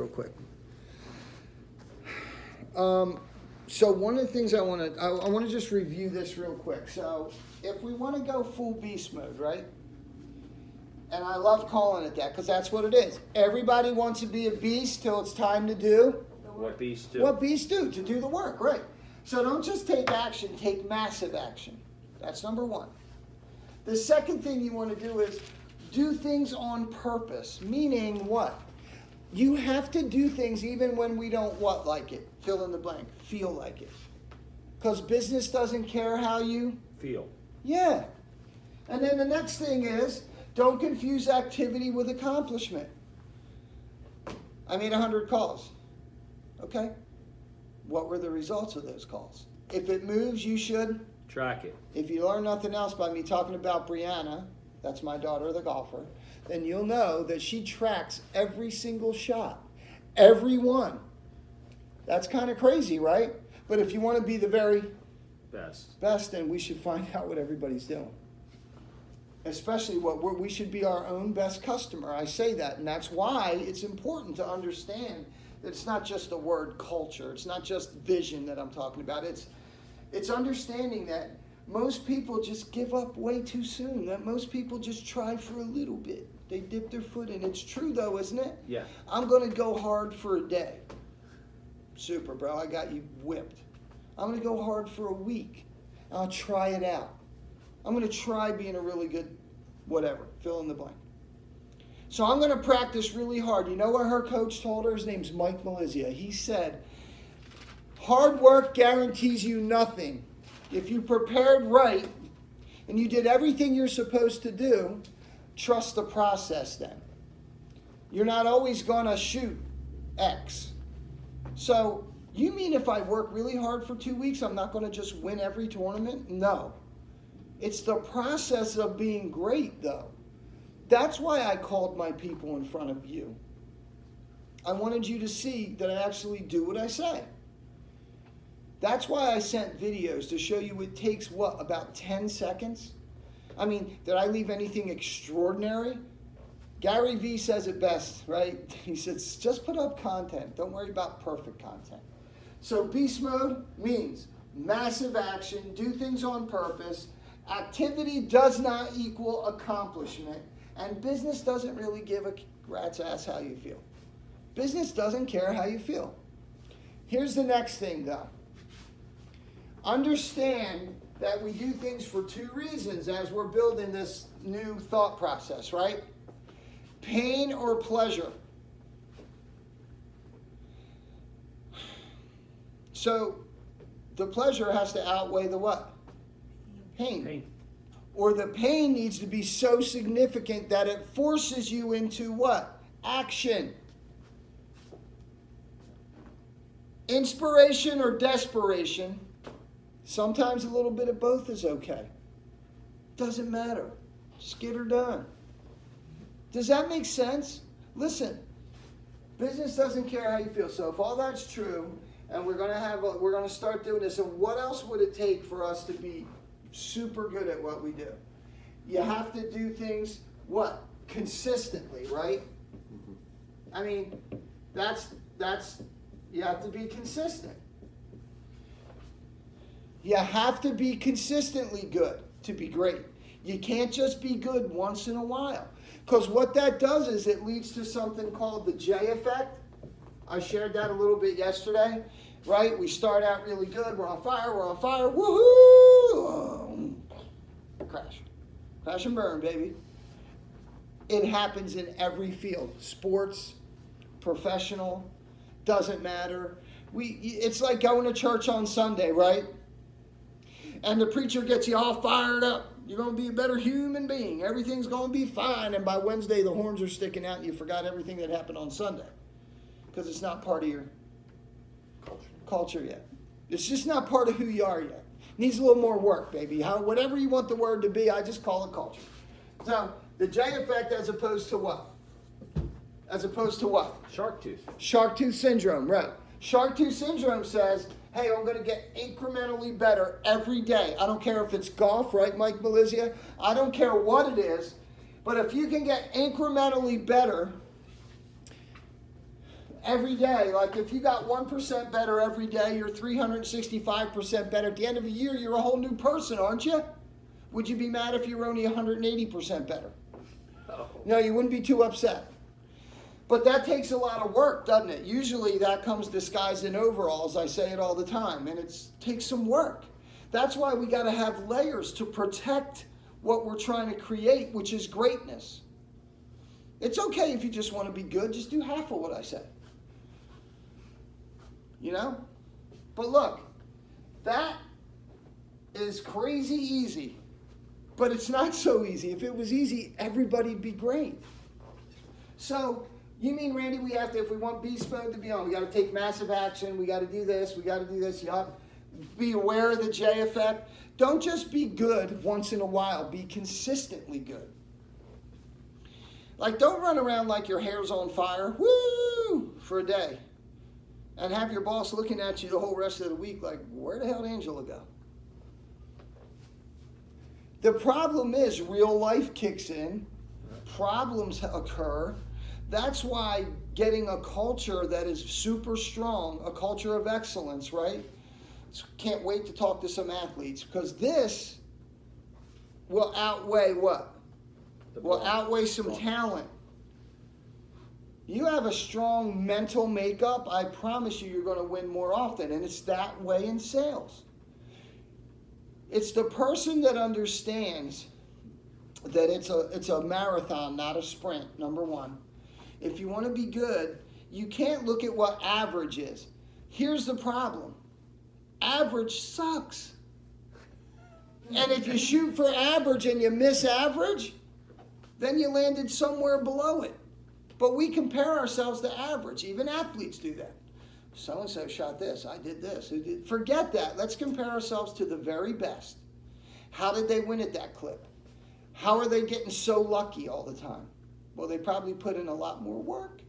quick. So one of the things I want to just review this real quick. So if we want to go full beast mode, right? And I love calling it that because that's what it is. Everybody wants to be a beast till it's time to do what beasts do. What beasts do, to do the work, right? So don't just take action, take massive action. That's number one. The second thing you want to do is do things on purpose, meaning what? You have to do things even when we don't like it, fill in the blank, feel like it. Because business doesn't care how you feel. Yeah. And then the next thing is, don't confuse activity with accomplishment. I made 100 calls. Okay? What were the results of those calls? If it moves, you should track it. If you learn nothing else by me talking about Brianna, that's my daughter, the golfer, then you'll know that she tracks every single shot. Every one. That's kind of crazy, right? But if you want to be the very best, then we should find out what everybody's doing. Especially we should be our own best customer. I say that, and that's why it's important to understand that it's not just the word culture. It's not just vision that I'm talking about. It's understanding that most people just give up way too soon, that most people just try for a little bit. They dip their foot in. It's true, though, isn't it? Yeah. I'm going to go hard for a day. Super, bro. I got you whipped. I'm going to go hard for a week. I'll try it out. I'm going to try being a really good whatever. Fill in the blank. So I'm going to practice really hard. You know what her coach told her? His name's Mike Melizia. He said, hard work guarantees you nothing. If you prepared right and you did everything you're supposed to do, trust the process then. You're not always going to shoot X. So you mean if I work really hard for 2 weeks, I'm not going to just win every tournament? No. It's the process of being great, though. That's why I called my people in front of you. I wanted you to see that I actually do what I say. That's why I sent videos to show you it takes, about 10 seconds? I mean, did I leave anything extraordinary? Gary Vee says it best, right? He says, just put up content. Don't worry about perfect content. So beast mode means massive action, do things on purpose. Activity does not equal accomplishment. And business doesn't really give a rat's ass how you feel. Business doesn't care how you feel. Here's the next thing, though. Understand that we do things for two reasons as we're building this new thought process, right? Pain or pleasure. So the pleasure has to outweigh the what? Pain. Or the pain needs to be so significant that it forces you into what? Action. Inspiration or desperation. Sometimes a little bit of both is okay. Doesn't matter. Just get her done. Does that make sense? Listen, business doesn't care how you feel. So if all that's true, and we're going to start doing this, and what else would it take for us to be super good at what we do? You have to do things, what? Consistently, right? I mean, that's you have to be consistent. You have to be consistently good to be great. You can't just be good once in a while. Because what that does is it leads to something called the J effect. I shared that a little bit yesterday, right? We start out really good. We're on fire. Woohoo! Crash and burn, baby. It happens in every field. Sports, professional, doesn't matter. It's like going to church on Sunday, right? And the preacher gets you all fired up. You're going to be a better human being. Everything's going to be fine. And by Wednesday, the horns are sticking out and you forgot everything that happened on Sunday. Because it's not part of your culture yet. It's just not part of who you are yet. Needs a little more work, baby. Whatever you want the word to be, I just call it culture. So, the J effect as opposed to what? As opposed to what? Shark tooth. Shark tooth syndrome, right. Shark tooth syndrome says, hey, I'm going to get incrementally better every day. I don't care if it's golf, right, Mike Melizia? I don't care what it is. But if you can get incrementally better, every day. Like if you got 1% better every day, you're 365% better. At the end of a year, you're a whole new person, aren't you? Would you be mad if you were only 180% better? No, you wouldn't be too upset. But that takes a lot of work, doesn't it? Usually that comes disguised in overalls. I say it all the time, and it takes some work. That's why we got to have layers to protect what we're trying to create, which is greatness. It's okay if you just want to be good. Just do half of what I say. You know? But look, that is crazy easy. But it's not so easy. If it was easy, everybody'd be great. So, you mean, Randy, we have to, if we want beast mode to be on, we got to take massive action, we got to do this, we got to do this. You have to be aware of the J effect. Don't just be good once in a while. Be consistently good. Like, don't run around like your hair's on fire, woo, for a day. And have your boss looking at you the whole rest of the week like, where the hell did Angela go? The problem is real life kicks in. Problems occur. That's why getting a culture that is super strong, a culture of excellence, right? Can't wait to talk to some athletes because this will outweigh what? Will outweigh some talent. You have a strong mental makeup, I promise you, you're going to win more often. And it's that way in sales. It's the person that understands that it's a marathon, not a sprint, number one. If you want to be good, you can't look at what average is. Here's the problem. Average sucks. And if you shoot for average and you miss average, then you landed somewhere below it. But we compare ourselves to average. Even athletes do that. So-and-so shot this. I did this. Forget that. Let's compare ourselves to the very best. How did they win at that clip? How are they getting so lucky all the time? Well, they probably put in a lot more work.